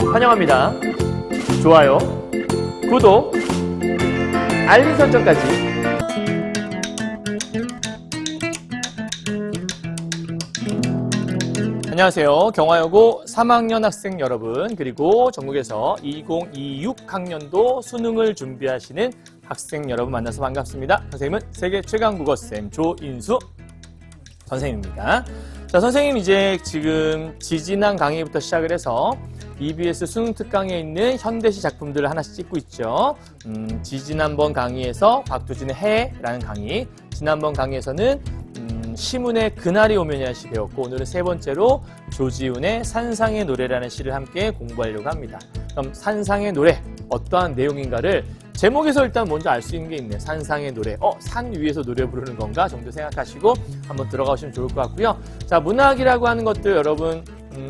환영합니다. 좋아요, 구독, 알림 설정까지. 안녕하세요. 경화여고 3학년 학생 여러분, 그리고 전국에서 2026 학년도 수능을 준비하시는 학생 여러분 만나서 반갑습니다. 선생님은 세계 최강 국어쌤 조인수 선생님입니다. 자, 선생님 이제 지금 지지난 강의부터 시작을 해서 EBS 수능 특강에 있는 현대시 작품들을 하나씩 찍고 있죠. 지지난번 강의에서 박두진의 해라는 강의, 지난번 강의에서는 시문의 그날이 오면이라는 시 배웠고, 오늘은 세 번째로 조지훈의 산상의 노래라는 시를 함께 공부하려고 합니다. 그럼 산상의 노래, 어떠한 내용인가를 제목에서 일단 먼저 알 수 있는 게 있네요. 산상의 노래. 산 위에서 노래 부르는 건가 정도 생각하시고 한번 들어가 보시면 좋을 것 같고요. 자, 문학이라고 하는 것들 여러분,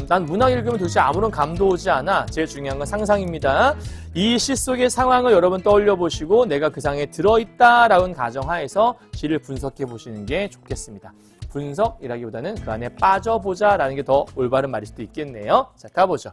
난 문학 읽으면 도대체 아무런 감도 오지 않아. 제일 중요한 건 상상입니다. 이 시 속의 상황을 여러분 떠올려 보시고 내가 그 상에 들어있다라는 가정하에서 시를 분석해 보시는 게 좋겠습니다. 분석이라기보다는 그 안에 빠져보자라는 게 더 올바른 말일 수도 있겠네요. 자, 가보죠.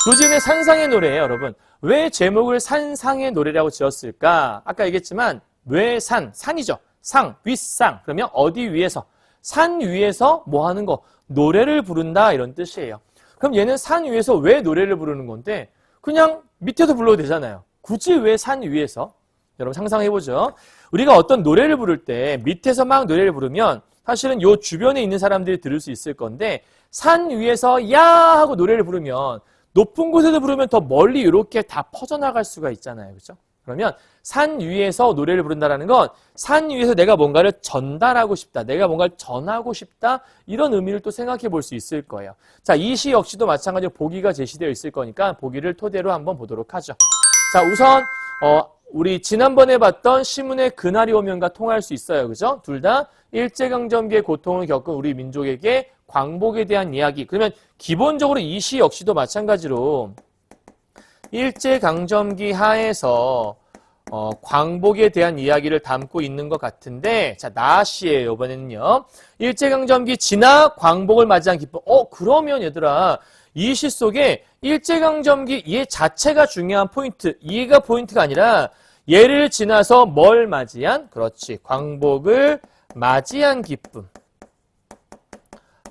조지훈의 산상의 노래예요, 여러분. 왜 제목을 산상의 노래라고 지었을까? 아까 얘기했지만 왜 산이죠. 상, 윗상. 그러면 어디 위에서? 산 위에서 뭐 하는 거? 노래를 부른다, 이런 뜻이에요. 그럼 얘는 산 위에서 왜 노래를 부르는 건데 그냥 밑에서 불러도 되잖아요. 굳이 왜 산 위에서? 여러분 상상해보죠. 우리가 어떤 노래를 부를 때 밑에서 막 노래를 부르면 사실은 요 주변에 있는 사람들이 들을 수 있을 건데, 산 위에서 야 하고 노래를 부르면 높은 곳에서 부르면 더 멀리 이렇게 다 퍼져나갈 수가 있잖아요. 그렇죠? 그러면 산 위에서 노래를 부른다는 건 산 위에서 내가 뭔가를 전달하고 싶다, 내가 뭔가를 전하고 싶다, 이런 의미를 또 생각해 볼 수 있을 거예요. 자, 이 시 역시도 마찬가지로 보기가 제시되어 있을 거니까 보기를 토대로 한번 보도록 하죠. 자, 우선 우리 지난번에 봤던 시문의 그날이 오면과 통할 수 있어요. 그죠? 둘 다 일제강점기의 고통을 겪은 우리 민족에게 광복에 대한 이야기. 그러면 기본적으로 이 시 역시도 마찬가지로 일제강점기 하에서 광복에 대한 이야기를 담고 있는 것 같은데, 자, 나시예요. 이번에는요. 일제강점기 지나 광복을 맞이한 기쁨. 그러면 얘들아, 이 시 속에 일제강점기 얘 자체가 중요한 포인트, 얘가 포인트가 아니라 얘를 지나서 뭘 맞이한? 그렇지, 광복을 맞이한 기쁨.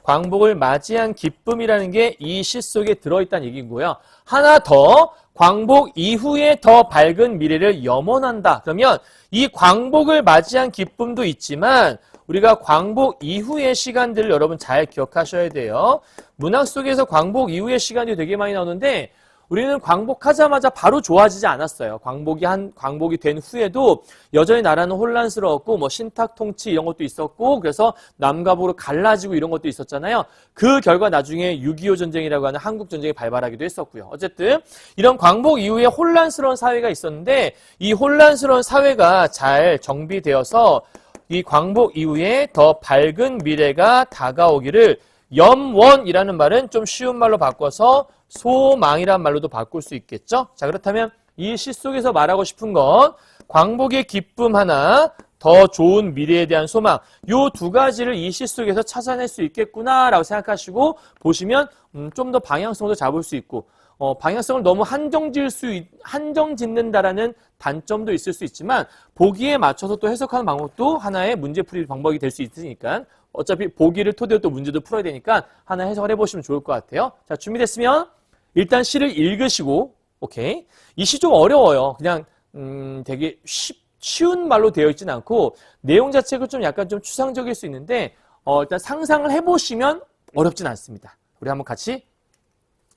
광복을 맞이한 기쁨이라는 게 이 시 속에 들어있다는 얘기고요. 하나 더, 광복 이후에 더 밝은 미래를 염원한다. 그러면 이 광복을 맞이한 기쁨도 있지만 우리가 광복 이후의 시간들을 여러분 잘 기억하셔야 돼요. 문학 속에서 광복 이후의 시간이 되게 많이 나오는데 우리는 광복하자마자 바로 좋아지지 않았어요. 광복이 된 후에도 여전히 나라는 혼란스러웠고, 뭐 신탁 통치 이런 것도 있었고, 그래서 남과 북으로 갈라지고 이런 것도 있었잖아요. 그 결과 나중에 6.25 전쟁이라고 하는 한국 전쟁이 발발하기도 했었고요. 어쨌든 이런 광복 이후에 혼란스러운 사회가 있었는데 이 혼란스러운 사회가 잘 정비되어서 이 광복 이후에 더 밝은 미래가 다가오기를 염원이라는 말은 좀 쉬운 말로 바꿔서 소망이란 말로도 바꿀 수 있겠죠? 자, 그렇다면 이 시 속에서 말하고 싶은 건 광복의 기쁨 하나, 더 좋은 미래에 대한 소망, 요 두 가지를 이 시 속에서 찾아낼 수 있겠구나라고 생각하시고 보시면 좀 더 방향성도 잡을 수 있고, 방향성을 너무 한정짓는다라는 단점도 있을 수 있지만 보기에 맞춰서 또 해석하는 방법도 하나의 문제풀이 방법이 될 수 있으니까 어차피 보기를 토대로 또 문제도 풀어야 되니까 하나 해석을 해보시면 좋을 것 같아요. 자, 준비됐으면 일단 시를 읽으시고, 오케이. 이 시 좀 어려워요. 그냥 되게 쉬운 말로 되어 있진 않고 내용 자체가 좀 약간 좀 추상적일 수 있는데 일단 상상을 해보시면 어렵진 않습니다. 우리 한번 같이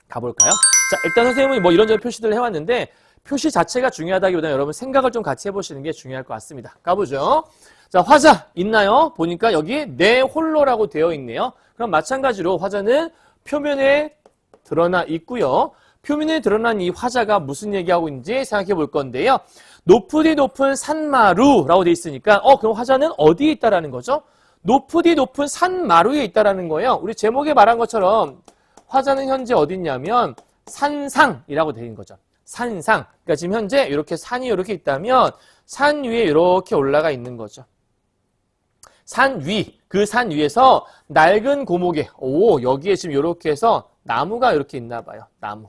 가볼까요? 자, 일단 선생님은 뭐 이런저런 표시들을 해왔는데 표시 자체가 중요하다기보다는 여러분 생각을 좀 같이 해보시는 게 중요할 것 같습니다. 가보죠. 자, 화자 있나요? 보니까 여기 내 홀로라고 되어 있네요. 그럼 마찬가지로 화자는 표면에 드러나 있고요. 표면에 드러난 이 화자가 무슨 얘기하고 있는지 생각해 볼 건데요. 높으디 높은 산마루라고 되어 있으니까 그럼 화자는 어디에 있다라는 거죠? 높으디 높은 산마루에 있다라는 거예요. 우리 제목에 말한 것처럼 화자는 현재 어디 있냐면 산상이라고 되어 있는 거죠. 산상. 그러니까 지금 현재 이렇게 산이 이렇게 있다면 산 위에 이렇게 올라가 있는 거죠. 산 위, 그 산 위에서 낡은 고목에, 여기에 지금 이렇게 해서 나무가 이렇게 있나 봐요. 나무.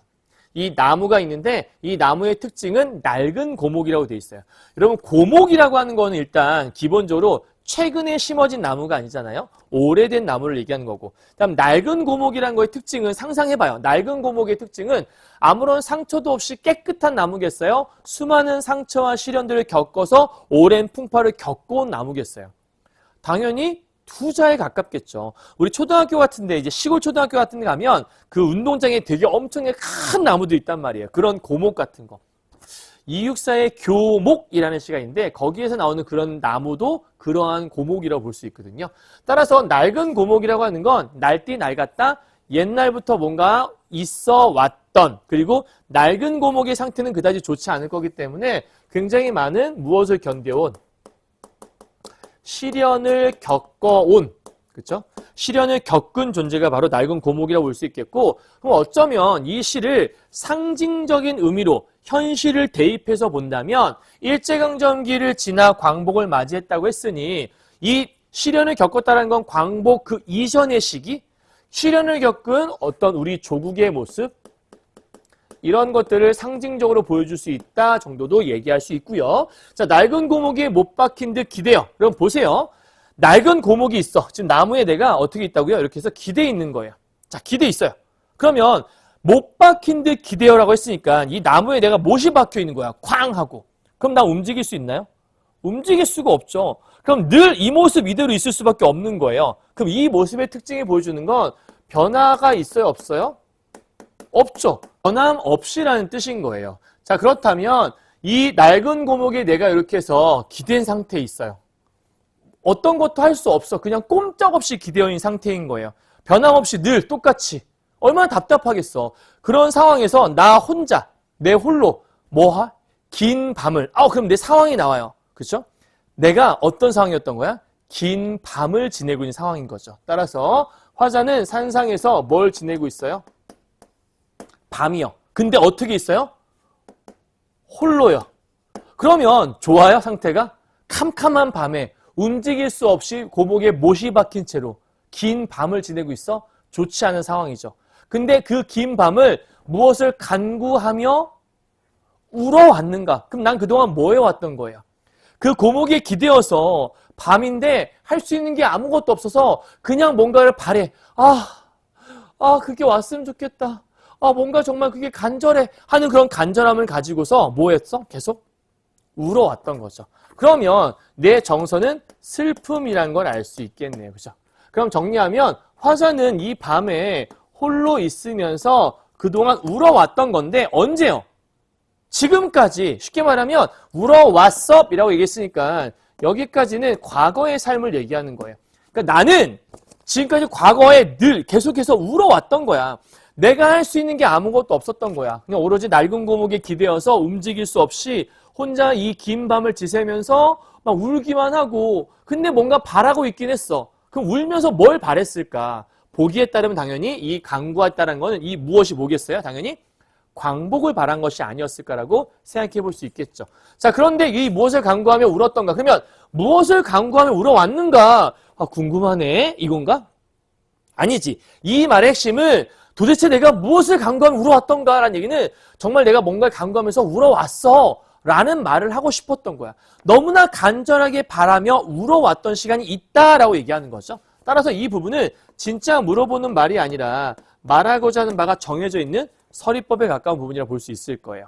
이 나무가 있는데 이 나무의 특징은 낡은 고목이라고 되어 있어요. 여러분 고목이라고 하는 거는 일단 기본적으로 최근에 심어진 나무가 아니잖아요. 오래된 나무를 얘기하는 거고. 그다음 낡은 고목이라는 거의 특징은 상상해봐요. 낡은 고목의 특징은 아무런 상처도 없이 깨끗한 나무겠어요? 수많은 상처와 시련들을 겪어서 오랜 풍파를 겪어온 나무겠어요? 당연히 투자에 가깝겠죠. 우리 초등학교 같은데 이제 시골 초등학교 같은 데 가면 그 운동장에 되게 엄청나게 큰 나무도 있단 말이에요. 그런 고목 같은 거. 이육사의 교목이라는 시가 있는데 거기에서 나오는 그런 나무도 그러한 고목이라고 볼 수 있거든요. 따라서 낡은 고목이라고 하는 건 낡디 낡았다, 옛날부터 뭔가 있어 왔던, 그리고 낡은 고목의 상태는 그다지 좋지 않을 거기 때문에 굉장히 많은 무엇을 견뎌온, 시련을 겪어온, 그렇죠? 시련을 겪은 존재가 바로 낡은 고목이라고 볼 수 있겠고, 그럼 어쩌면 이 시를 상징적인 의미로 현실을 대입해서 본다면 일제강점기를 지나 광복을 맞이했다고 했으니 이 시련을 겪었다는 건 광복 그 이전의 시기, 시련을 겪은 어떤 우리 조국의 모습, 이런 것들을 상징적으로 보여줄 수 있다 정도도 얘기할 수 있고요. 자, 낡은 고목에 못 박힌 듯 기대요. 그럼 보세요. 낡은 고목이 있어. 지금 나무에 내가 어떻게 있다고요? 이렇게 해서 기대 있는 거예요. 자, 기대 있어요. 그러면 못 박힌 듯 기대요라고 했으니까 이 나무에 내가 못이 박혀 있는 거야. 쾅 하고. 그럼 나 움직일 수 있나요? 움직일 수가 없죠. 그럼 늘 이 모습 이대로 있을 수밖에 없는 거예요. 그럼 이 모습의 특징이 보여주는 건 변화가 있어요? 없어요? 없죠. 변함없이라는 뜻인 거예요. 자, 그렇다면 이 낡은 고목에 내가 이렇게 해서 기댄 상태에 있어요. 어떤 것도 할 수 없어. 그냥 꼼짝없이 기대어 있는 상태인 거예요. 변함없이 늘 똑같이. 얼마나 답답하겠어. 그런 상황에서 나 혼자, 내 홀로 뭐하? 긴 밤을. 그럼 내 상황이 나와요. 그렇죠? 내가 어떤 상황이었던 거야? 긴 밤을 지내고 있는 상황인 거죠. 따라서 화자는 산상에서 뭘 지내고 있어요? 밤이요. 근데 어떻게 있어요? 홀로요. 그러면 좋아요, 상태가? 캄캄한 밤에 움직일 수 없이 고목에 못이 박힌 채로 긴 밤을 지내고 있어? 좋지 않은 상황이죠. 근데 그 긴 밤을 무엇을 간구하며 울어왔는가? 그럼 난 그동안 뭐 해왔던 거예요? 그 고목에 기대어서 밤인데 할 수 있는 게 아무것도 없어서 그냥 뭔가를 바래. 그게 왔으면 좋겠다. 뭔가 정말 그게 간절해 하는 그런 간절함을 가지고서 뭐 했어? 계속 울어왔던 거죠. 그러면 내 정서는 슬픔이란 걸 알 수 있겠네요. 그죠? 그럼 정리하면 화자는 이 밤에 홀로 있으면서 그동안 울어왔던 건데 언제요? 지금까지 쉽게 말하면 울어왔어 이라고 얘기했으니까 여기까지는 과거의 삶을 얘기하는 거예요. 그러니까 나는 지금까지 과거에 늘 계속해서 울어왔던 거야. 내가 할 수 있는 게 아무것도 없었던 거야. 그냥 오로지 낡은 고목에 기대어서 움직일 수 없이 혼자 이 긴 밤을 지새면서 막 울기만 하고 근데 뭔가 바라고 있긴 했어. 그럼 울면서 뭘 바랬을까? 보기에 따르면 당연히 이 간구에 따른 거는 이 무엇이 뭐겠어요? 당연히 광복을 바란 것이 아니었을까라고 생각해 볼 수 있겠죠. 자, 그런데 이 무엇을 간구하며 울었던가? 그러면 무엇을 간구하며 울어왔는가? 궁금하네. 이건가? 아니지. 이 말의 핵심은 도대체 내가 무엇을 간구하며 울어왔던가라는 얘기는 정말 내가 뭔가를 간구하면서 울어왔어 라는 말을 하고 싶었던 거야. 너무나 간절하게 바라며 울어왔던 시간이 있다라고 얘기하는 거죠. 따라서 이 부분은 진짜 물어보는 말이 아니라 말하고자 하는 바가 정해져 있는 서리법에 가까운 부분이라고 볼 수 있을 거예요.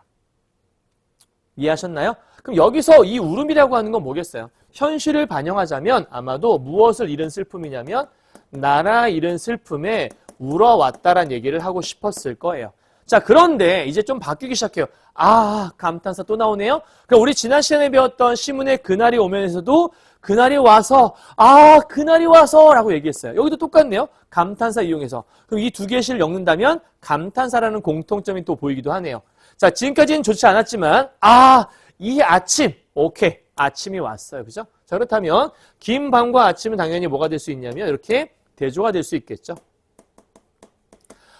이해하셨나요? 그럼 여기서 이 울음이라고 하는 건 뭐겠어요? 현실을 반영하자면 아마도 무엇을 잃은 슬픔이냐면 나라 잃은 슬픔에 울어왔다란 얘기를 하고 싶었을 거예요. 자, 그런데 이제 좀 바뀌기 시작해요. 감탄사 또 나오네요. 그럼 우리 지난 시간에 배웠던 시문의 그날이 오면에서도 그날이 와서 그날이 와서 라고 얘기했어요. 여기도 똑같네요. 감탄사 이용해서. 그럼 이 두 개의 시를 엮는다면 감탄사라는 공통점이 또 보이기도 하네요. 자, 지금까지는 좋지 않았지만 이 아침, 오케이, 아침이 왔어요. 그죠? 자, 그렇다면 긴 밤과 아침은 당연히 뭐가 될 수 있냐면 이렇게 대조가 될 수 있겠죠.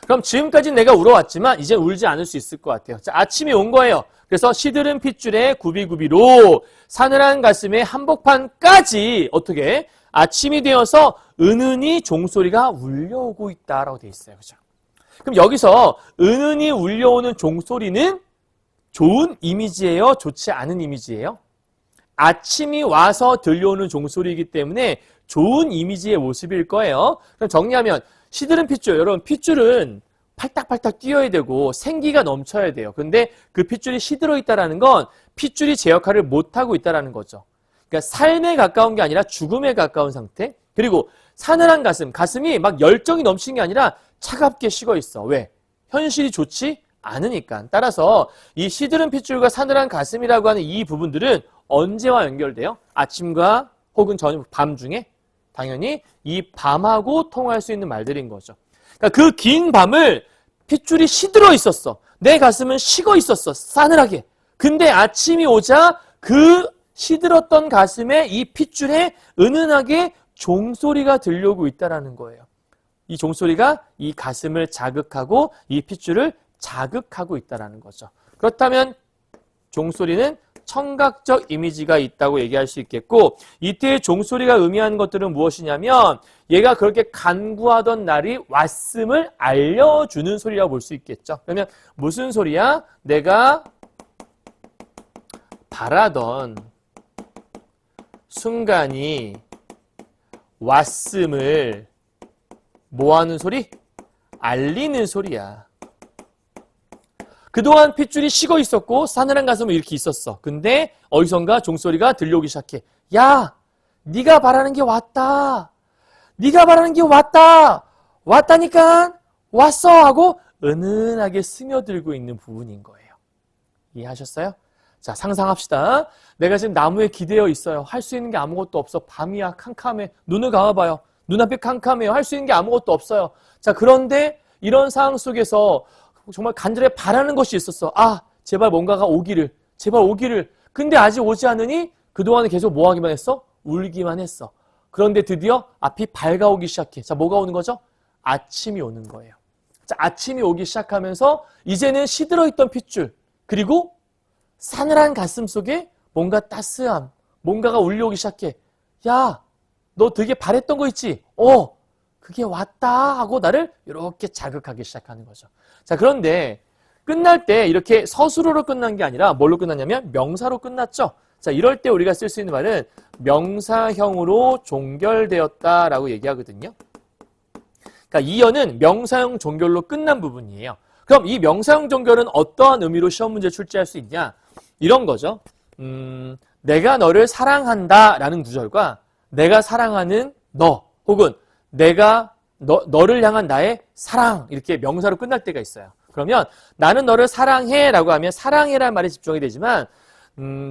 그럼 지금까지는 내가 울어왔지만 이제 울지 않을 수 있을 것 같아요. 자, 아침이 온 거예요. 그래서 시들은 핏줄에 구비구비로 사늘한 가슴에 한복판까지 어떻게 아침이 되어서 은은히 종소리가 울려오고 있다라고 돼 있어요. 그죠? 그럼 여기서 은은히 울려오는 종소리는 좋은 이미지예요? 좋지 않은 이미지예요? 아침이 와서 들려오는 종소리이기 때문에 좋은 이미지의 모습일 거예요. 그럼 정리하면 시들은 핏줄, 여러분 핏줄은 팔딱팔딱 뛰어야 되고 생기가 넘쳐야 돼요. 근데 그 핏줄이 시들어 있다는 건 핏줄이 제 역할을 못하고 있다는 거죠. 그러니까 삶에 가까운 게 아니라 죽음에 가까운 상태. 그리고 사늘한 가슴이 막 열정이 넘치는 게 아니라 차갑게 식어 있어. 왜? 현실이 좋지 않으니까. 따라서 이 시들은 핏줄과 사늘한 가슴이라고 하는 이 부분들은 언제와 연결돼요? 아침과 혹은 저녁, 밤 중에? 당연히 이 밤하고 통할 수 있는 말들인 거죠. 그러니까 그 긴 밤을 핏줄이 시들어 있었어. 내 가슴은 식어 있었어. 싸늘하게. 근데 아침이 오자 그 시들었던 가슴에 이 핏줄에 은은하게 종소리가 들려오고 있다는 거예요. 이 종소리가 이 가슴을 자극하고 이 핏줄을 자극하고 있다는 거죠. 그렇다면 종소리는 청각적 이미지가 있다고 얘기할 수 있겠고, 이때의 종소리가 의미하는 것들은 무엇이냐면 얘가 그렇게 간구하던 날이 왔음을 알려주는 소리라고 볼 수 있겠죠. 그러면 무슨 소리야? 내가 바라던 순간이 왔음을 뭐하는 소리? 알리는 소리야. 그동안 핏줄이 식어 있었고 싸늘한 가슴은 이렇게 있었어. 근데 어디선가 종소리가 들려오기 시작해. 야, 네가 바라는 게 왔다. 네가 바라는 게 왔다. 왔다니까. 왔어 하고 은은하게 스며들고 있는 부분인 거예요. 이해하셨어요? 자, 상상합시다. 내가 지금 나무에 기대어 있어요. 할 수 있는 게 아무것도 없어. 밤이야. 캄캄해. 눈을 감아봐요. 눈앞이 캄캄해요. 할 수 있는 게 아무것도 없어요. 자, 그런데 이런 상황 속에서 정말 간절히 바라는 것이 있었어. 아, 제발 뭔가가 오기를. 제발 오기를. 근데 아직 오지 않으니 그동안은 계속 뭐 하기만 했어? 울기만 했어. 그런데 드디어 앞이 밝아오기 시작해. 자, 뭐가 오는 거죠? 아침이 오는 거예요. 자, 아침이 오기 시작하면서 이제는 시들어있던 핏줄, 그리고 싸늘한 가슴 속에 뭔가 따스함, 뭔가가 울려오기 시작해. 야, 너 되게 바랬던 거 있지? 그게 왔다 하고 나를 이렇게 자극하기 시작하는 거죠. 자, 그런데 끝날 때 이렇게 서술어로 끝난 게 아니라 뭘로 끝났냐면 명사로 끝났죠. 자, 이럴 때 우리가 쓸 수 있는 말은 명사형으로 종결되었다라고 얘기하거든요. 그러니까 이어는 명사형 종결로 끝난 부분이에요. 그럼 이 명사형 종결은 어떠한 의미로 시험 문제 출제할 수 있냐? 이런 거죠. 내가 너를 사랑한다 라는 구절과 내가 사랑하는 너, 혹은 내가 너를 향한 나의 사랑, 이렇게 명사로 끝날 때가 있어요. 그러면 나는 너를 사랑해 라고 하면 사랑해라는 말에 집중이 되지만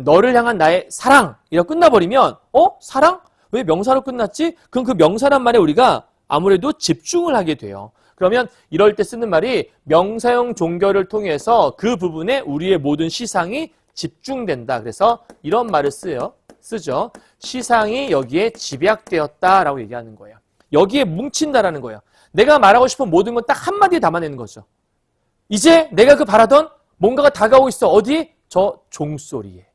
너를 향한 나의 사랑 이라고 끝나버리면 사랑? 왜 명사로 끝났지? 그럼 그 명사란 말에 우리가 아무래도 집중을 하게 돼요. 그러면 이럴 때 쓰는 말이 명사형 종결을 통해서 그 부분에 우리의 모든 시상이 집중된다. 그래서 이런 말을 쓰죠. 시상이 여기에 집약되었다라고 얘기하는 거예요. 여기에 뭉친다라는 거예요. 내가 말하고 싶은 모든 건 딱 한마디에 담아내는 거죠. 이제 내가 그 바라던 뭔가가 다가오고 있어. 어디? 저 종소리에.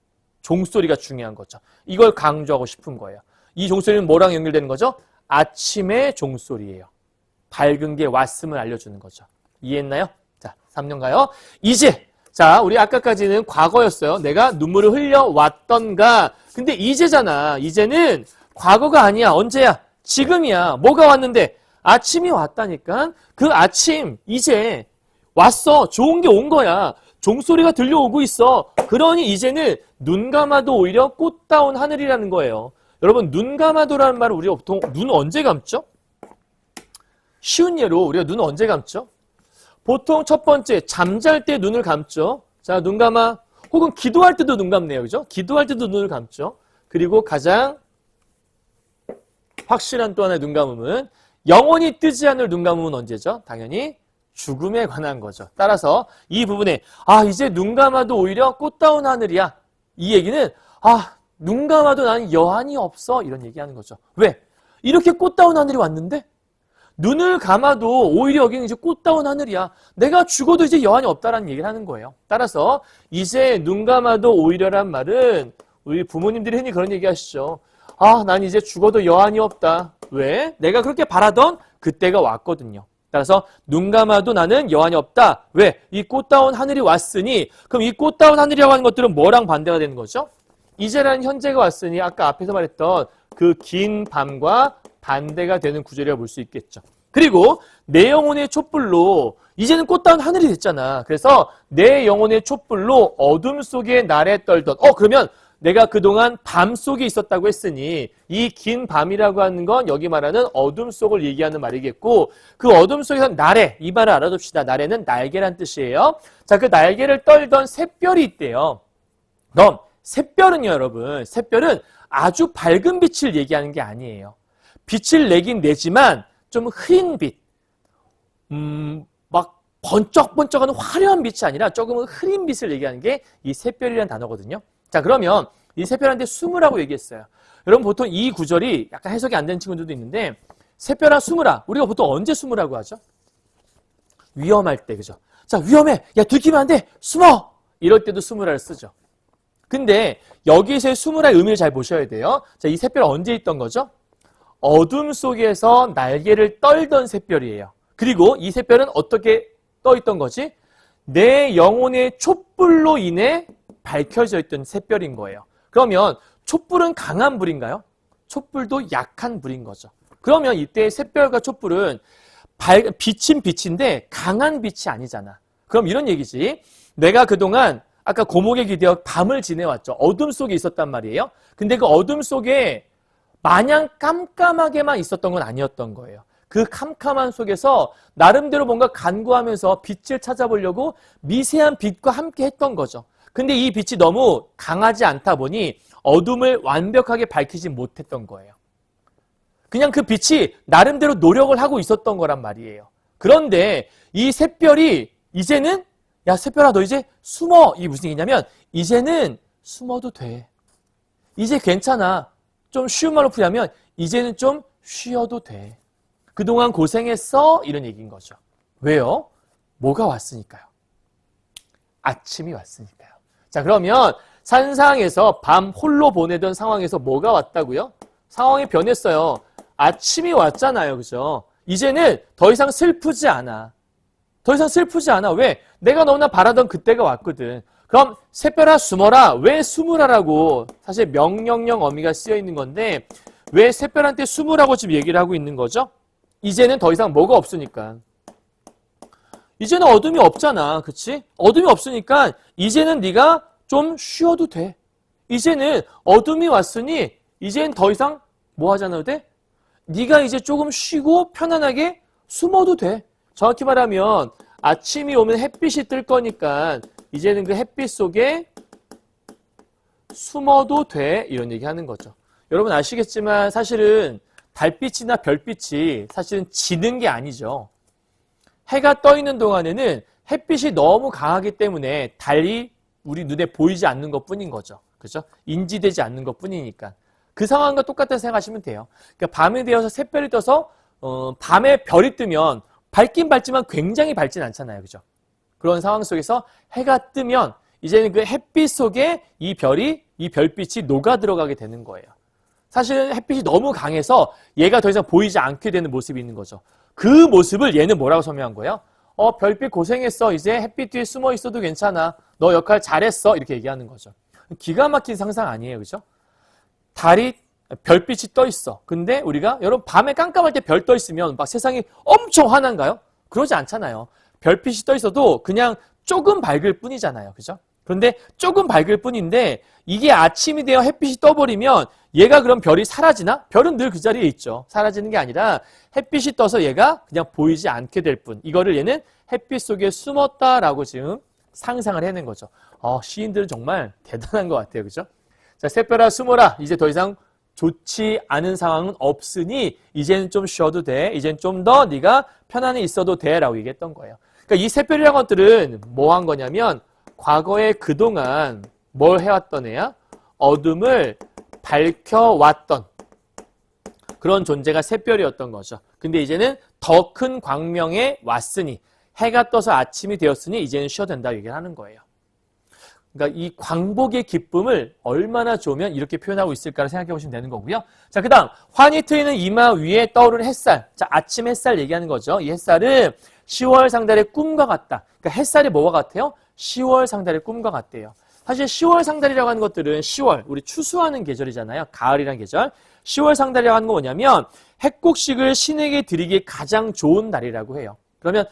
종소리가 중요한 거죠. 이걸 강조하고 싶은 거예요. 이 종소리는 뭐랑 연결되는 거죠? 아침의 종소리예요. 밝은 게 왔음을 알려주는 거죠. 이해했나요? 자, 3년 가요. 이제, 자, 우리 아까까지는 과거였어요. 내가 눈물을 흘려왔던가. 근데 이제잖아. 이제는 과거가 아니야. 언제야? 지금이야. 뭐가 왔는데? 아침이 왔다니까. 그 아침, 이제 왔어. 좋은 게 온 거야. 종소리가 들려오고 있어. 그러니 이제는 눈 감아도 오히려 꽃다운 하늘이라는 거예요. 여러분, 눈 감아도라는 말을 우리가 보통 눈 언제 감죠? 쉬운 예로 우리가 눈 언제 감죠? 보통 첫 번째, 잠잘 때 눈을 감죠. 자, 눈 감아. 혹은 기도할 때도 눈 감네요. 그죠? 기도할 때도 눈을 감죠. 그리고 가장 확실한 또 하나의 눈 감음은 영원히 뜨지 않을 눈 감음은 언제죠? 당연히 죽음에 관한 거죠. 따라서 이 부분에 이제 눈 감아도 오히려 꽃다운 하늘이야. 이 얘기는 눈 감아도 나는 여한이 없어. 이런 얘기하는 거죠. 왜? 이렇게 꽃다운 하늘이 왔는데 눈을 감아도 오히려 여기는 이제 꽃다운 하늘이야. 내가 죽어도 이제 여한이 없다라는 얘기를 하는 거예요. 따라서 이제 눈 감아도 오히려란 말은 우리 부모님들이 흔히 그런 얘기 하시죠. 난 이제 죽어도 여한이 없다. 왜? 내가 그렇게 바라던 그때가 왔거든요. 따라서 눈 감아도 나는 여한이 없다. 왜? 이 꽃다운 하늘이 왔으니 그럼 이 꽃다운 하늘이라고 하는 것들은 뭐랑 반대가 되는 거죠? 이제라는 현재가 왔으니 아까 앞에서 말했던 그 긴 밤과 반대가 되는 구절이라고 볼 수 있겠죠. 그리고 내 영혼의 촛불로 이제는 꽃다운 하늘이 됐잖아. 그래서 내 영혼의 촛불로 어둠 속에 나래 떨던 그러면 내가 그동안 밤 속에 있었다고 했으니 이 긴 밤이라고 하는 건 여기 말하는 어둠 속을 얘기하는 말이겠고 그 어둠 속에서 나래, 이 말을 알아둡시다. 나래는 날개란 뜻이에요. 자, 그 날개를 떨던 샛별이 있대요. 그럼 샛별은요, 여러분. 샛별은 아주 밝은 빛을 얘기하는 게 아니에요. 빛을 내긴 내지만 좀 흐린 빛, 막 번쩍번쩍하는 화려한 빛이 아니라 조금은 흐린 빛을 얘기하는 게 이 샛별이라는 단어거든요. 자, 그러면 이 샛별한테 숨으라고 얘기했어요. 여러분 보통 이 구절이 약간 해석이 안 되는 친구들도 있는데 샛별아 숨으라. 우리가 보통 언제 숨으라고 하죠? 위험할 때, 그죠? 자, 위험해. 야, 들키면 안 돼. 숨어. 이럴 때도 숨으라를 쓰죠. 근데 여기서의 숨으라의 의미를 잘 보셔야 돼요. 자, 이 샛별 언제 있던 거죠? 어둠 속에서 날개를 떨던 샛별이에요. 그리고 이 샛별은 어떻게 떠 있던 거지? 내 영혼의 촛불로 인해 밝혀져 있던 샛별인 거예요. 그러면 촛불은 강한 불인가요? 촛불도 약한 불인 거죠. 그러면 이때 샛별과 촛불은 빛은 빛인데 강한 빛이 아니잖아. 그럼 이런 얘기지. 내가 그동안 아까 고목에 기대어 밤을 지내왔죠. 어둠 속에 있었단 말이에요. 근데 그 어둠 속에 마냥 깜깜하게만 있었던 건 아니었던 거예요. 그 캄캄한 속에서 나름대로 뭔가 간구하면서 빛을 찾아보려고 미세한 빛과 함께 했던 거죠. 근데 이 빛이 너무 강하지 않다 보니 어둠을 완벽하게 밝히지 못했던 거예요. 그냥 그 빛이 나름대로 노력을 하고 있었던 거란 말이에요. 그런데 이 샛별이 이제는 야, 샛별아 너 이제 숨어. 이게 무슨 얘기냐면 이제는 숨어도 돼. 이제 괜찮아. 좀 쉬운 말로 풀이하면 이제는 좀 쉬어도 돼. 그동안 고생했어. 이런 얘기인 거죠. 왜요? 뭐가 왔으니까요. 아침이 왔으니까요. 자, 그러면 산상에서 밤 홀로 보내던 상황에서 뭐가 왔다고요? 상황이 변했어요. 아침이 왔잖아요. 그죠? 이제는 더 이상 슬프지 않아. 더 이상 슬프지 않아. 왜? 내가 너무나 바라던 그때가 왔거든. 그럼 샛별아 숨어라. 왜 숨으라라고 사실 명령형 어미가 쓰여 있는 건데 왜 샛별한테 숨으라고 지금 얘기를 하고 있는 거죠? 이제는 더 이상 뭐가 없으니까. 이제는 어둠이 없잖아. 그치? 어둠이 없으니까 이제는 네가 좀 쉬어도 돼. 이제는 어둠이 왔으니 이제는 더 이상 뭐 하지 않아도 돼? 네가 이제 조금 쉬고 편안하게 숨어도 돼. 정확히 말하면 아침이 오면 햇빛이 뜰 거니까 이제는 그 햇빛 속에 숨어도 돼. 이런 얘기 하는 거죠. 여러분 아시겠지만 사실은 달빛이나 별빛이 사실은 지는 게 아니죠. 해가 떠 있는 동안에는 햇빛이 너무 강하기 때문에 달이 우리 눈에 보이지 않는 것 뿐인 거죠. 그죠? 인지되지 않는 것 뿐이니까. 그 상황과 똑같다고 생각하시면 돼요. 그러니까 밤이 되어서 샛별이 떠서 밤에 별이 뜨면 밝긴 밝지만 굉장히 밝진 않잖아요. 그죠? 그런 상황 속에서 해가 뜨면 이제는 그 햇빛 속에 이 별빛이 녹아 들어가게 되는 거예요. 사실은 햇빛이 너무 강해서 얘가 더 이상 보이지 않게 되는 모습이 있는 거죠. 그 모습을 얘는 뭐라고 설명한 거예요? 별빛 고생했어. 이제 햇빛 뒤에 숨어 있어도 괜찮아. 너 역할 잘했어. 이렇게 얘기하는 거죠. 기가 막힌 상상 아니에요. 그죠? 별빛이 떠 있어. 근데 우리가 여러분 밤에 깜깜할 때 별 떠 있으면 막 세상이 엄청 환한가요? 그러지 않잖아요. 별빛이 떠 있어도 그냥 조금 밝을 뿐이잖아요. 그죠? 그런데 조금 밝을 뿐인데 이게 아침이 되어 햇빛이 떠버리면 얘가 그럼 별이 사라지나? 별은 늘 그 자리에 있죠. 사라지는 게 아니라 햇빛이 떠서 얘가 그냥 보이지 않게 될 뿐. 이거를 얘는 햇빛 속에 숨었다라고 지금 상상을 해낸 거죠. 시인들은 정말 대단한 것 같아요. 그죠? 자, 샛별아 숨어라. 이제 더 이상 좋지 않은 상황은 없으니 이제는 좀 쉬어도 돼. 이제는 좀 더 네가 편안히 있어도 돼. 라고 얘기했던 거예요. 그러니까 이 샛별이라는 것들은 뭐 한 거냐면 과거에 그동안 뭘 해왔던 애야? 어둠을 밝혀왔던 그런 존재가 샛별이었던 거죠. 근데 이제는 더 큰 광명에 왔으니 해가 떠서 아침이 되었으니 이제는 쉬어도 된다고 얘기를 하는 거예요. 그러니까 이 광복의 기쁨을 얼마나 좋으면 이렇게 표현하고 있을까를 생각해 보시면 되는 거고요. 자, 그 다음 환히 트이는 이마 위에 떠오르는 햇살. 자, 아침 햇살 얘기하는 거죠. 이 햇살은 10월 상달의 꿈과 같다. 그러니까 햇살이 뭐가 같아요? 10월 상달의 꿈과 같대요. 사실 10월 상달이라고 하는 것들은 10월, 우리 추수하는 계절이잖아요. 가을이라는 계절. 10월 상달이라고 하는 건 뭐냐면 핵곡식을 신에게 드리기 가장 좋은 날이라고 해요. 그러면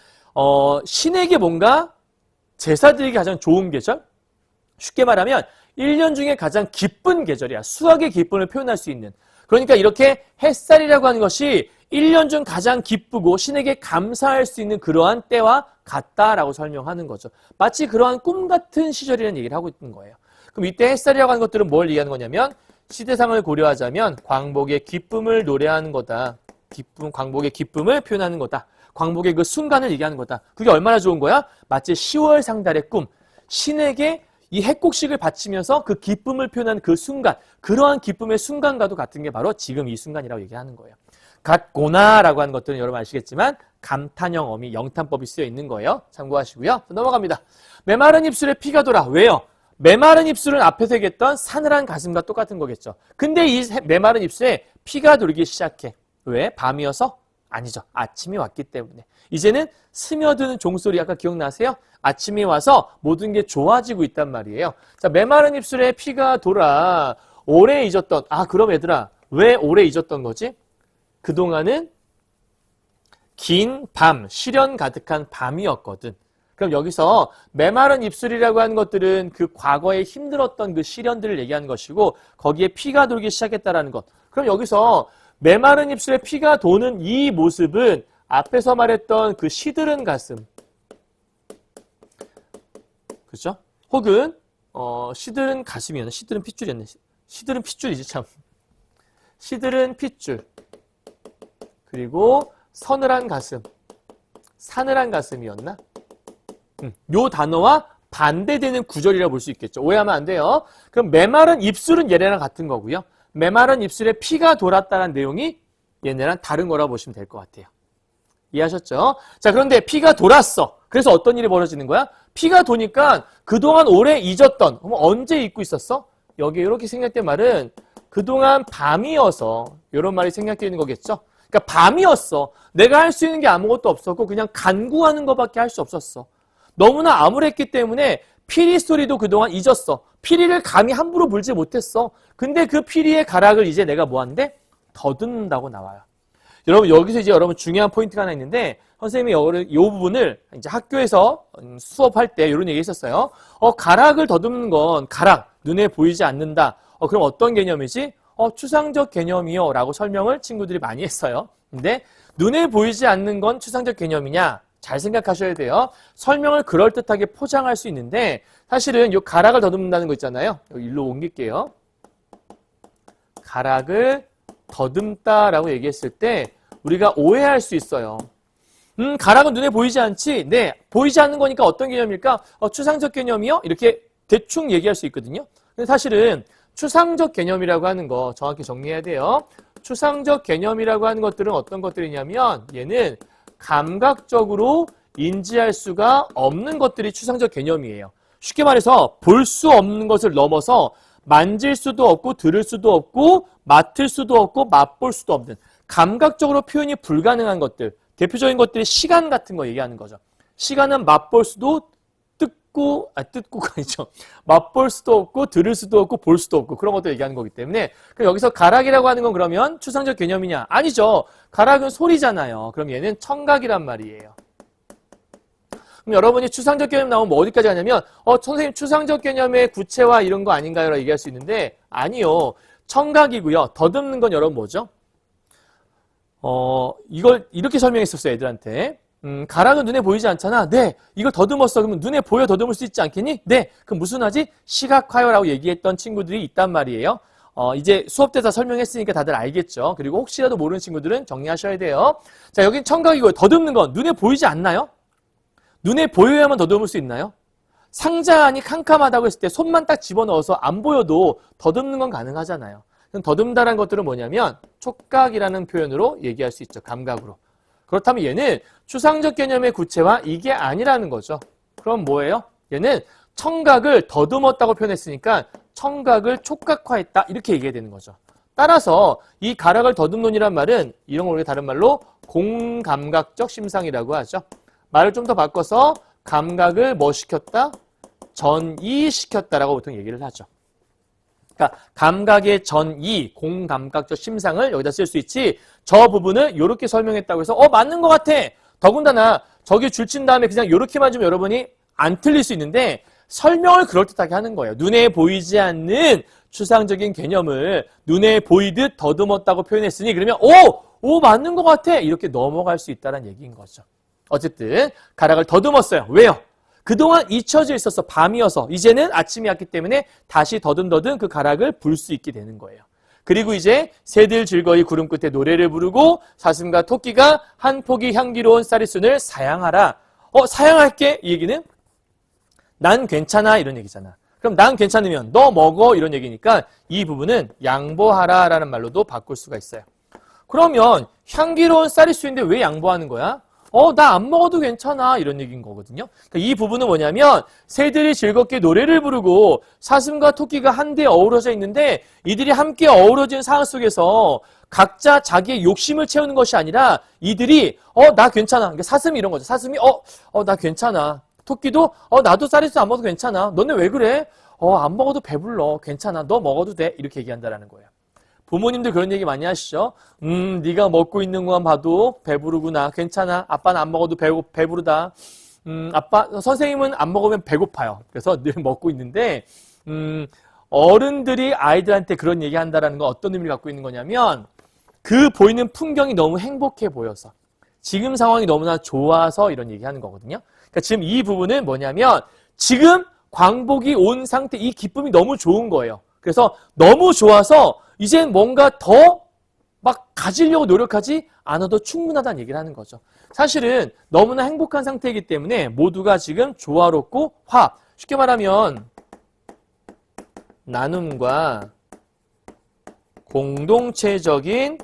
신에게 뭔가 제사 드리기 가장 좋은 계절? 쉽게 말하면 1년 중에 가장 기쁜 계절이야. 수확의 기쁨을 표현할 수 있는. 그러니까 이렇게 햇살이라고 하는 것이 1년 중 가장 기쁘고 신에게 감사할 수 있는 그러한 때와 같다라고 설명하는 거죠. 마치 그러한 꿈 같은 시절이라는 얘기를 하고 있는 거예요. 그럼 이때 햇살이라고 하는 것들은 뭘 얘기하는 거냐면 시대상을 고려하자면 광복의 기쁨을 노래하는 거다. 광복의 기쁨을 표현하는 거다. 광복의 그 순간을 얘기하는 거다. 그게 얼마나 좋은 거야? 마치 10월 상달의 꿈. 신에게 이 핵곡식을 바치면서 그 기쁨을 표현한 그 순간, 그러한 기쁨의 순간과도 같은 게 바로 지금 이 순간이라고 얘기하는 거예요. 갓고나라고 하는 것들은 여러분 아시겠지만 감탄형 어미, 영탄법이 쓰여 있는 거예요. 참고하시고요. 넘어갑니다. 메마른 입술에 피가 돌아. 왜요? 메마른 입술은 앞에서 얘기했던 사늘한 가슴과 똑같은 거겠죠. 근데 이 메마른 입술에 피가 돌기 시작해. 왜? 밤이어서? 아니죠. 아침이 왔기 때문에. 이제는 스며드는 종소리 아까 기억나세요? 아침이 와서 모든 게 좋아지고 있단 말이에요. 자, 메마른 입술에 피가 돌아. 오래 잊었던. 그럼 얘들아, 왜 오래 잊었던 거지? 그동안은 긴 밤, 시련 가득한 밤이었거든. 그럼 여기서 메마른 입술이라고 하는 것들은 그 과거에 힘들었던 그 시련들을 얘기하는 것이고 거기에 피가 돌기 시작했다라는 것. 그럼 여기서 메마른 입술에 피가 도는 이 모습은 앞에서 말했던 그 시들은 가슴. 그렇죠? 혹은 시들은 가슴이었나? 시들은 핏줄이었네. 시들은 핏줄이지 참. 시들은 핏줄. 그리고 서늘한 가슴. 사늘한 가슴이었나? 요 단어와 반대되는 구절이라고 볼 수 있겠죠. 오해하면 안 돼요. 그럼 메마른 입술은 얘네랑 같은 거고요. 메마른 입술에 피가 돌았다는 내용이 얘네랑 다른 거라고 보시면 될 것 같아요. 이해하셨죠? 자, 그런데 피가 돌았어. 그래서 어떤 일이 벌어지는 거야? 피가 도니까 그동안 오래 잊었던, 그럼 언제 잊고 있었어? 여기 이렇게 생략된 말은 그동안 밤이어서 이런 말이 생략되어 있는 거겠죠? 그러니까 밤이었어. 내가 할 수 있는 게 아무것도 없었고 그냥 간구하는 것밖에 할 수 없었어. 너무나 암울했기 때문에 피리 소리도 그동안 잊었어. 피리를 감히 함부로 불지 못했어. 근데 그 피리의 가락을 이제 내가 뭐 한대? 더듬는다고 나와요. 여러분 여기서 이제 여러분 중요한 포인트가 하나 있는데 선생님이 이 부분을 이제 학교에서 수업할 때 이런 얘기 했었어요. 가락을 더듬는 건 가락, 눈에 보이지 않는다. 그럼 어떤 개념이지? 추상적 개념이요 라고 설명을 친구들이 많이 했어요. 근데 눈에 보이지 않는 건 추상적 개념이냐? 잘 생각하셔야 돼요. 설명을 그럴듯하게 포장할 수 있는데 사실은 이 가락을 더듬는다는 거 있잖아요. 여기 일로 옮길게요. 가락을 더듬다라고 얘기했을 때 우리가 오해할 수 있어요. 가락은 눈에 보이지 않지? 네, 보이지 않는 거니까 어떤 개념일까? 추상적 개념이요? 이렇게 대충 얘기할 수 있거든요. 근데 사실은 추상적 개념이라고 하는 거 정확히 정리해야 돼요. 추상적 개념이라고 하는 것들은 어떤 것들이냐면 얘는 감각적으로 인지할 수가 없는 것들이 추상적 개념이에요. 쉽게 말해서 볼 수 없는 것을 넘어서 만질 수도 없고 들을 수도 없고 맡을 수도 없고 맛볼 수도 없는 감각적으로 표현이 불가능한 것들. 대표적인 것들이 시간 같은 거 얘기하는 거죠. 시간은 맛볼 수도 뜯고가 아니죠. 맛볼 수도 없고 들을 수도 없고 볼 수도 없고 그런 것들 얘기하는 거기 때문에 그럼 여기서 가락이라고 하는 건 그러면 추상적 개념이냐? 아니죠. 가락은 소리잖아요. 그럼 얘는 청각이란 말이에요. 그럼 여러분이 추상적 개념 나오면 뭐 어디까지 가냐면 선생님 추상적 개념의 구체화 이런 거 아닌가요? 라고 얘기할 수 있는데 아니요. 청각이고요. 더듬는 건 여러분 뭐죠? 이걸 이렇게 설명했었어요. 애들한테. 가락은 눈에 보이지 않잖아. 네. 이걸 더듬었어. 그러면 눈에 보여 더듬을 수 있지 않겠니? 네. 그럼 무슨 하지? 시각화요라고 얘기했던 친구들이 있단 말이에요. 이제 수업 때 다 설명했으니까 다들 알겠죠. 그리고 혹시라도 모르는 친구들은 정리하셔야 돼요. 자, 여긴 청각이고요. 더듬는 건 눈에 보이지 않나요? 눈에 보여야만 더듬을 수 있나요? 상자 안이 캄캄하다고 했을 때 손만 딱 집어넣어서 안 보여도 더듬는 건 가능하잖아요. 그럼 더듬다라는 것들은 뭐냐면 촉각이라는 표현으로 얘기할 수 있죠. 감각으로. 그렇다면 얘는 추상적 개념의 구체화 이게 아니라는 거죠. 그럼 뭐예요? 얘는 청각을 더듬었다고 표현했으니까 청각을 촉각화했다 이렇게 얘기해야 되는 거죠. 따라서 이 가락을 더듬론이란 말은 이런 걸 우리가 다른 말로 공감각적 심상이라고 하죠. 말을 좀 더 바꿔서 감각을 뭐 시켰다? 전이시켰다라고 보통 얘기를 하죠. 그러니까 감각의 전이, 공감각적 심상을 여기다 쓸 수 있지 저 부분을 이렇게 설명했다고 해서 맞는 것 같아. 더군다나 저기 줄친 다음에 그냥 이렇게만 주면 여러분이 안 틀릴 수 있는데 설명을 그럴듯하게 하는 거예요. 눈에 보이지 않는 추상적인 개념을 눈에 보이듯 더듬었다고 표현했으니 그러면 오 맞는 것 같아 이렇게 넘어갈 수 있다는 얘기인 거죠. 어쨌든 가락을 더듬었어요. 왜요? 그동안 잊혀져 있어서 밤이어서 이제는 아침이 왔기 때문에 다시 더듬더듬 그 가락을 불 수 있게 되는 거예요. 그리고 이제 새들 즐거이 구름 끝에 노래를 부르고 사슴과 토끼가 한 포기 향기로운 쌀이순을 사양하라. 사양할게 이 얘기는 난 괜찮아 이런 얘기잖아. 그럼 난 괜찮으면 너 먹어 이런 얘기니까 이 부분은 양보하라라는 말로도 바꿀 수가 있어요. 그러면 향기로운 쌀이순인데 왜 양보하는 거야? 나 안 먹어도 괜찮아 이런 얘기인 거거든요. 그러니까 이 부분은 뭐냐면 새들이 즐겁게 노래를 부르고 사슴과 토끼가 한데 어우러져 있는데 이들이 함께 어우러진 상황 속에서 각자 자기의 욕심을 채우는 것이 아니라 이들이 나 괜찮아. 그러니까 사슴이 이런 거죠. 사슴이 나 괜찮아. 토끼도 나도 쌀이순 안 먹어도 괜찮아. 너네 왜 그래? 안 먹어도 배불러. 괜찮아. 너 먹어도 돼. 이렇게 얘기한다라는 거예요. 부모님들 그런 얘기 많이 하시죠? 네가 먹고 있는 것만 봐도 배부르구나. 괜찮아. 아빠는 안 먹어도 배부르다. 아빠, 선생님은 안 먹으면 배고파요. 그래서 늘 먹고 있는데, 어른들이 아이들한테 그런 얘기 한다라는 건 어떤 의미를 갖고 있는 거냐면, 그 보이는 풍경이 너무 행복해 보여서, 지금 상황이 너무나 좋아서 이런 얘기 하는 거거든요. 그러니까 지금 이 부분은 뭐냐면, 지금 광복이 온 상태, 이 기쁨이 너무 좋은 거예요. 그래서 너무 좋아서, 이젠 뭔가 더 막 가지려고 노력하지 않아도 충분하다는 얘기를 하는 거죠. 사실은 너무나 행복한 상태이기 때문에 모두가 지금 조화롭고 쉽게 말하면 나눔과 공동체적인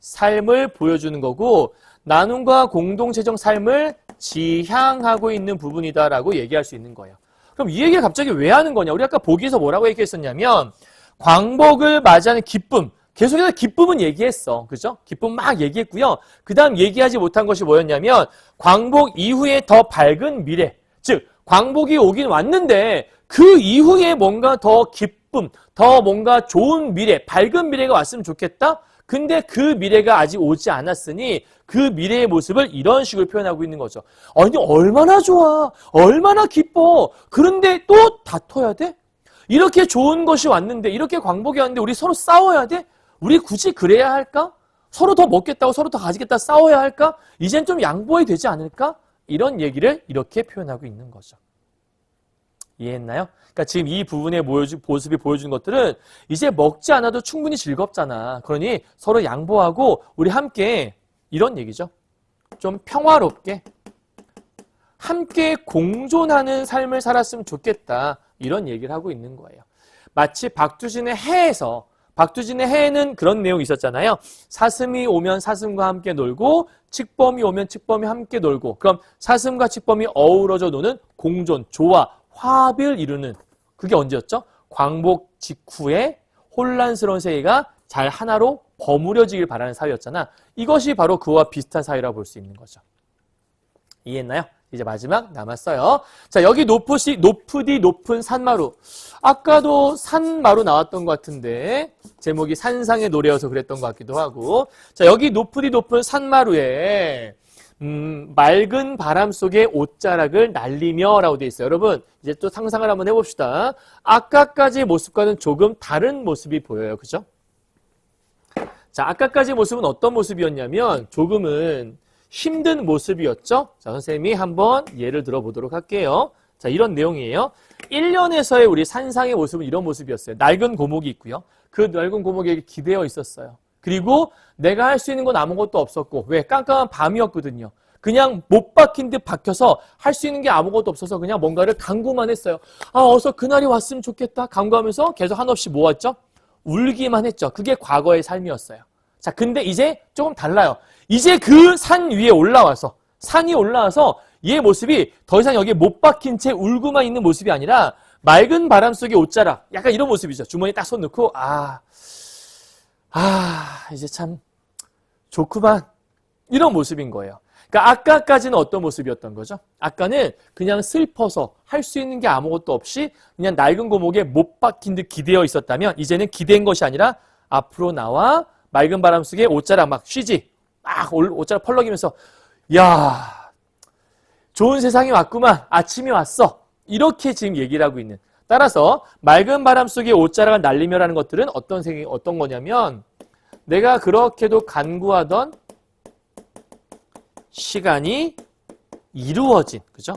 삶을 보여주는 거고 나눔과 공동체적 삶을 지향하고 있는 부분이다라고 얘기할 수 있는 거예요. 그럼 이 얘기를 갑자기 왜 하는 거냐? 우리 아까 보기에서 뭐라고 얘기했었냐면 광복을 맞이하는 기쁨, 계속해서 기쁨은 얘기했어. 그죠? 기쁨 막 얘기했고요. 그 다음 얘기하지 못한 것이 뭐였냐면 광복 이후에 더 밝은 미래, 즉 광복이 오긴 왔는데 그 이후에 뭔가 더 기쁨, 더 뭔가 좋은 미래, 밝은 미래가 왔으면 좋겠다? 근데 그 미래가 아직 오지 않았으니 그 미래의 모습을 이런 식으로 표현하고 있는 거죠. 아니 얼마나 좋아, 얼마나 기뻐, 그런데 또 다퉈야 돼? 이렇게 좋은 것이 왔는데 이렇게 광복이 왔는데 우리 서로 싸워야 돼? 우리 굳이 그래야 할까? 서로 더 먹겠다고 서로 더 가지겠다 싸워야 할까? 이젠 좀 양보해야 되지 않을까? 이런 얘기를 이렇게 표현하고 있는 거죠. 이해했나요? 그러니까 지금 이 부분의 모습이 보여주는 것들은 이제 먹지 않아도 충분히 즐겁잖아. 그러니 서로 양보하고 우리 함께 이런 얘기죠. 좀 평화롭게 함께 공존하는 삶을 살았으면 좋겠다. 이런 얘기를 하고 있는 거예요. 마치 박두진의 해에서 박두진의 해에는 그런 내용이 있었잖아요. 사슴이 오면 사슴과 함께 놀고 칡범이 오면 칡범이 함께 놀고 그럼 사슴과 칡범이 어우러져 노는 공존, 조화, 화합을 이루는 그게 언제였죠? 광복 직후에 혼란스러운 세계가 잘 하나로 버무려지길 바라는 사회였잖아. 이것이 바로 그와 비슷한 사회라고 볼 수 있는 거죠. 이해했나요? 이제 마지막 남았어요. 자, 여기 높으디 높은 산마루. 아까도 산마루 나왔던 것 같은데 제목이 산상의 노래여서 그랬던 것 같기도 하고. 자, 여기 높으디 높은 산마루에 맑은 바람 속에 옷자락을 날리며 라고 되어 있어요. 여러분 이제 또 상상을 한번 해봅시다. 아까까지의 모습과는 조금 다른 모습이 보여요. 그죠? 자, 아까까지의 모습은 어떤 모습이었냐면 조금은 힘든 모습이었죠. 자, 선생님이 한번 예를 들어보도록 할게요. 자, 이런 내용이에요. 1년에서의 우리 산상의 모습은 이런 모습이었어요. 낡은 고목이 있고요. 그 낡은 고목에게 기대어 있었어요. 그리고 내가 할 수 있는 건 아무것도 없었고 왜? 깜깜한 밤이었거든요. 그냥 못 박힌 듯 박혀서 할 수 있는 게 아무것도 없어서 그냥 뭔가를 간구만 했어요. 어서 그날이 왔으면 좋겠다. 간구하면서 계속 한없이 모았죠. 울기만 했죠. 그게 과거의 삶이었어요. 자, 근데 이제 조금 달라요. 이제 그 산 위에 올라와서 산이 올라와서 얘의 모습이 더 이상 여기에 못 박힌 채 울고만 있는 모습이 아니라 맑은 바람 속의 옷자락, 약간 이런 모습이죠. 주머니에 딱 손 넣고 이제 참 좋구만, 이런 모습인 거예요. 그러니까 아까까지는 어떤 모습이었던 거죠? 아까는 그냥 슬퍼서 할 수 있는 게 아무것도 없이 그냥 낡은 고목에 못 박힌 듯 기대어 있었다면, 이제는 기대인 것이 아니라 앞으로 나와 맑은 바람 속에 옷자락 막 쉬지, 막 옷자락 펄럭이면서 야, 좋은 세상이 왔구만, 아침이 왔어, 이렇게 지금 얘기를 하고 있는. 따라서 맑은 바람 속에 옷자락을 날리며라는 것들은 어떤 거냐면, 내가 그렇게도 간구하던 시간이 이루어진, 그죠?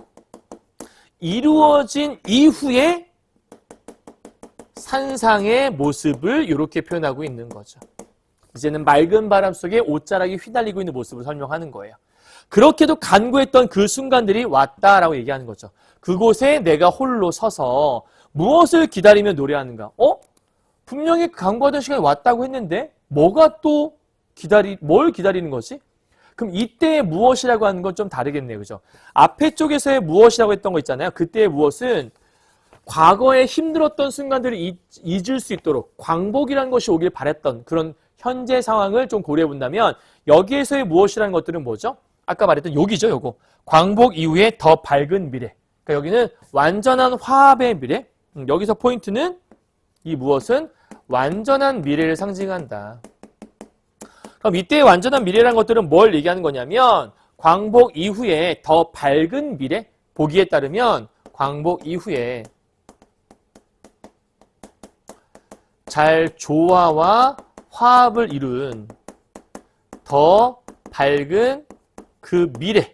이루어진 이후에 산상의 모습을 이렇게 표현하고 있는 거죠. 이제는 맑은 바람 속에 옷자락이 휘날리고 있는 모습을 설명하는 거예요. 그렇게도 간구했던 그 순간들이 왔다라고 얘기하는 거죠. 그곳에 내가 홀로 서서 무엇을 기다리며 노래하는가? 분명히 간구하던 시간이 왔다고 했는데 뭐가 또 뭘 기다리는 거지? 그럼 이때의 무엇이라고 하는 건 좀 다르겠네요. 그죠? 앞에 쪽에서의 무엇이라고 했던 거 있잖아요. 그때의 무엇은 과거에 힘들었던 순간들을 잊을 수 있도록 광복이라는 것이 오길 바랬던 그런 현재 상황을 좀 고려해 본다면, 여기에서의 무엇이라는 것들은 뭐죠? 아까 말했던 여기죠. 요거. 광복 이후에 더 밝은 미래. 그러니까 여기는 완전한 화합의 미래. 여기서 포인트는 이 무엇은 완전한 미래를 상징한다. 그럼 이때의 완전한 미래라는 것들은 뭘 얘기하는 거냐면, 광복 이후에 더 밝은 미래, 보기에 따르면 광복 이후에 잘 조화와 화합을 이룬 더 밝은 그 미래,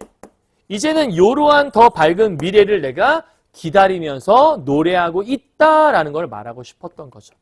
이제는 이러한 더 밝은 미래를 내가 기다리면서 노래하고 있다라는 걸 말하고 싶었던 거죠.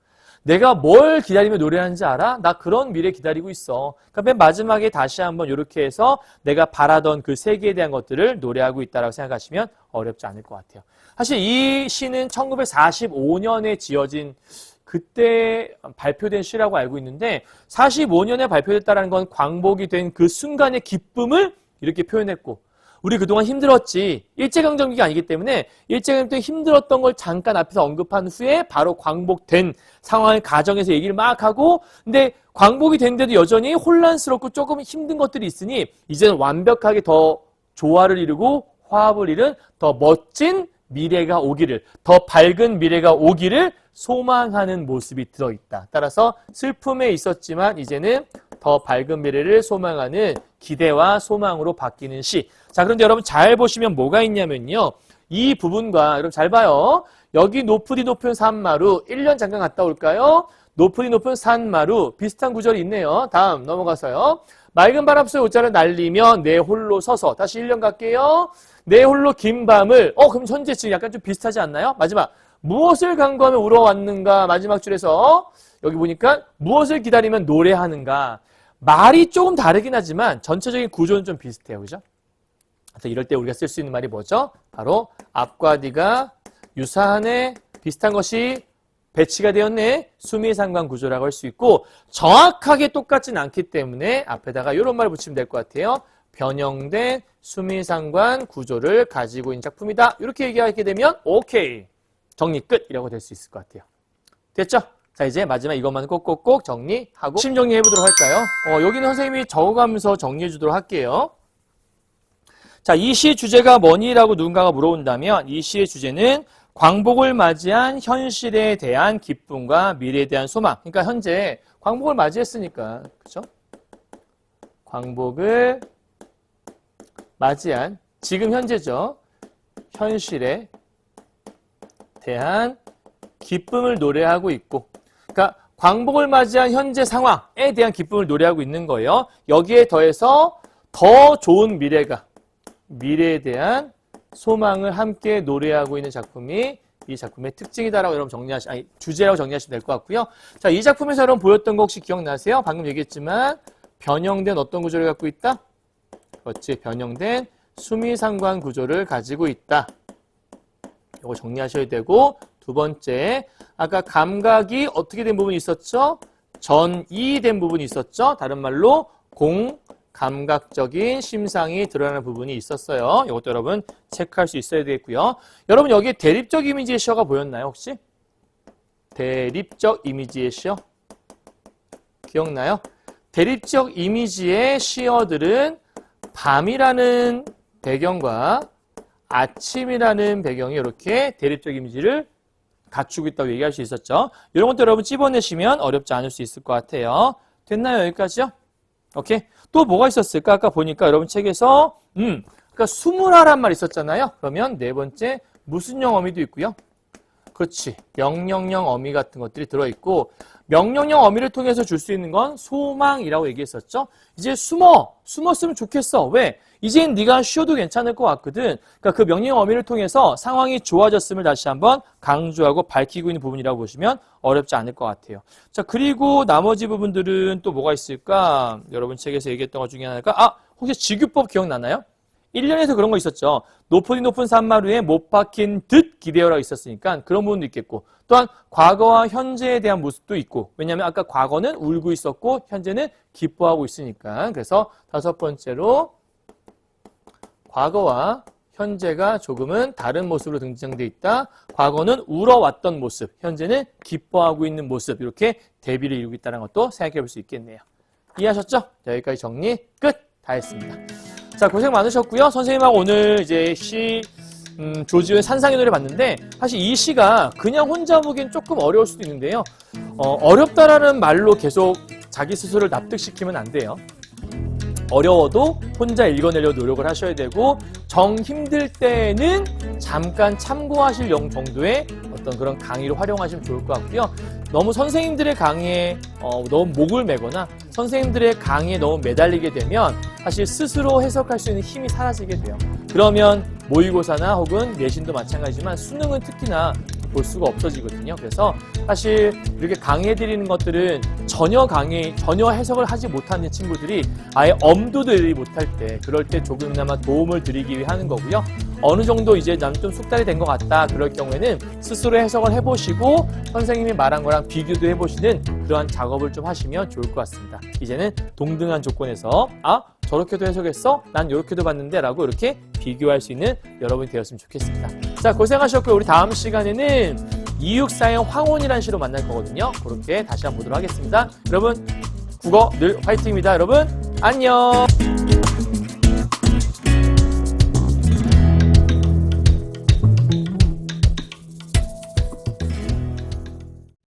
내가 뭘 기다리며 노래하는지 알아? 나 그런 미래 기다리고 있어. 그러니까 맨 마지막에 다시 한번 이렇게 해서 내가 바라던 그 세계에 대한 것들을 노래하고 있다라고 생각하시면 어렵지 않을 것 같아요. 사실 이 시는 1945년에 지어진, 그때 발표된 시라고 알고 있는데, 45년에 발표됐다는 건 광복이 된 그 순간의 기쁨을 이렇게 표현했고, 우리 그동안 힘들었지. 일제강점기가 아니기 때문에 일제강점기 때 힘들었던 걸 잠깐 앞에서 언급한 후에 바로 광복된 상황을 가정에서 얘기를 막 하고, 근데 광복이 됐는데도 여전히 혼란스럽고 조금 힘든 것들이 있으니 이제는 완벽하게 더 조화를 이루고 화합을 이룬 더 멋진 미래가 오기를, 더 밝은 미래가 오기를 소망하는 모습이 들어있다. 따라서 슬픔에 있었지만 이제는 더 밝은 미래를 소망하는 기대와 소망으로 바뀌는 시. 자, 그런데 여러분 잘 보시면 뭐가 있냐면요. 이 부분과, 여러분 잘 봐요. 여기 높으디 높은 산마루, 1년 잠깐 갔다 올까요? 높으디 높은 산마루, 비슷한 구절이 있네요. 다음 넘어가서요. 맑은 바람 속에 옷자를 날리며 내 홀로 서서, 다시 1년 갈게요. 내 홀로 긴 밤을, 그럼 현재 지금 약간 좀 비슷하지 않나요? 마지막, 무엇을 간구하며 울어왔는가? 마지막 줄에서 여기 보니까 무엇을 기다리면 노래하는가? 말이 조금 다르긴 하지만 전체적인 구조는 좀 비슷해요. 그죠? 그래서 이럴 때 우리가 쓸 수 있는 말이 뭐죠? 바로 앞과 뒤가 유사하네, 비슷한 것이 배치가 되었네, 수미상관 구조라고 할 수 있고, 정확하게 똑같진 않기 때문에 앞에다가 이런 말 붙이면 될 것 같아요. 변형된 수미상관 구조를 가지고 있는 작품이다. 이렇게 얘기하게 되면 오케이, 정리 끝이라고 될 수 있을 것 같아요. 됐죠? 자, 이제 마지막 이것만 꼭꼭꼭 정리하고 심 정리해보도록 할까요? 여기는 선생님이 적어가면서 정리해 주도록 할게요. 자, 이 시의 주제가 뭐니라고 누군가가 물어본다면 이 시의 주제는 광복을 맞이한 현실에 대한 기쁨과 미래에 대한 소망. 그러니까 현재 광복을 맞이했으니까, 그죠? 광복을 맞이한 지금 현재죠. 현실에 대한 기쁨을 노래하고 있고, 그러니까 광복을 맞이한 현재 상황에 대한 기쁨을 노래하고 있는 거예요. 여기에 더해서 더 좋은 미래에 대한 소망을 함께 노래하고 있는 작품이 이 작품의 특징이다라고 여러분 주제라고 정리하시면 될 것 같고요. 자, 이 작품에서 여러분 보였던 거 혹시 기억나세요? 방금 얘기했지만 변형된 어떤 구조를 갖고 있다? 그렇지, 변형된 수미상관 구조를 가지고 있다. 이거 정리하셔야 되고, 두 번째, 아까 감각이 어떻게 된 부분이 있었죠? 전이된 부분이 있었죠? 다른 말로 감각적인 심상이 드러나는 부분이 있었어요. 이것도 여러분 체크할 수 있어야 되겠고요. 여러분 여기 대립적 이미지의 시어가 보였나요 혹시? 대립적 이미지의 시어? 기억나요? 대립적 이미지의 시어들은 밤이라는 배경과 아침이라는 배경이 이렇게 대립적 이미지를 갖추고 있다고 얘기할 수 있었죠. 이런 것도 여러분 찝어내시면 어렵지 않을 수 있을 것 같아요. 됐나요? 여기까지요? 오케이. 또 뭐가 있었을까? 아까 보니까 여러분 책에서 그러니까 수문화란 말 있었잖아요. 그러면 네 번째 무슨형 어미도 있고요. 그렇지. 명령형 어미 같은 것들이 들어있고 명령형 어미를 통해서 줄 수 있는 건 소망이라고 얘기했었죠. 이제 숨었으면 좋겠어. 왜? 이젠 네가 쉬어도 괜찮을 것 같거든. 그러니까 그 명령형 어미를 통해서 상황이 좋아졌음을 다시 한번 강조하고 밝히고 있는 부분이라고 보시면 어렵지 않을 것 같아요. 자, 그리고 나머지 부분들은 또 뭐가 있을까? 여러분 책에서 얘기했던 것 중에 하나가 혹시 직유법 기억나나요? 1년에서 그런 거 있었죠. 높으니 높은 산마루에 못 박힌 듯 기대어라고 있었으니까 그런 부분도 있겠고 또한 과거와 현재에 대한 모습도 있고 왜냐하면 아까 과거는 울고 있었고 현재는 기뻐하고 있으니까 그래서 다섯 번째로 과거와 현재가 조금은 다른 모습으로 등장돼 있다. 과거는 울어왔던 모습, 현재는 기뻐하고 있는 모습 이렇게 대비를 이루고 있다는 것도 생각해 볼 수 있겠네요. 이해하셨죠? 여기까지 정리 끝! 다 했습니다. 자, 고생 많으셨고요. 선생님하고 오늘 이제 조지오의 산상의 노래 봤는데 사실 이 시가 그냥 혼자 보기엔 조금 어려울 수도 있는데요. 어렵다라는 말로 계속 자기 스스로를 납득시키면 안 돼요. 어려워도 혼자 읽어내려고 노력을 하셔야 되고 정 힘들 때는 잠깐 참고하실 정도의 어떤 그런 강의를 활용하시면 좋을 것 같고요. 너무 선생님들의 강의에 너무 목을 매거나 선생님들의 강의에 너무 매달리게 되면 사실 스스로 해석할 수 있는 힘이 사라지게 돼요. 그러면 모의고사나 혹은 내신도 마찬가지지만 수능은 특히나 볼 수가 없어지거든요. 그래서 사실 이렇게 강의해드리는 것들은 전혀 해석을 하지 못하는 친구들이 아예 엄두도 내지 못할 때 그럴 때 조금이나마 도움을 드리기 위해 하는 거고요. 어느 정도 이제 난 좀 숙달이 된 것 같다. 그럴 경우에는 스스로 해석을 해보시고 선생님이 말한 거랑 비교도 해보시는 그러한 작업을 좀 하시면 좋을 것 같습니다. 이제는 동등한 조건에서 저렇게도 해석했어? 난 이렇게도 봤는데 라고 이렇게 비교할 수 있는 여러분이 되었으면 좋겠습니다. 자, 고생하셨고요. 우리 다음 시간에는 264의 황혼이라는 시로 만날 거거든요. 그렇게 다시 한번 보도록 하겠습니다. 여러분 국어 늘 화이팅입니다. 여러분 안녕.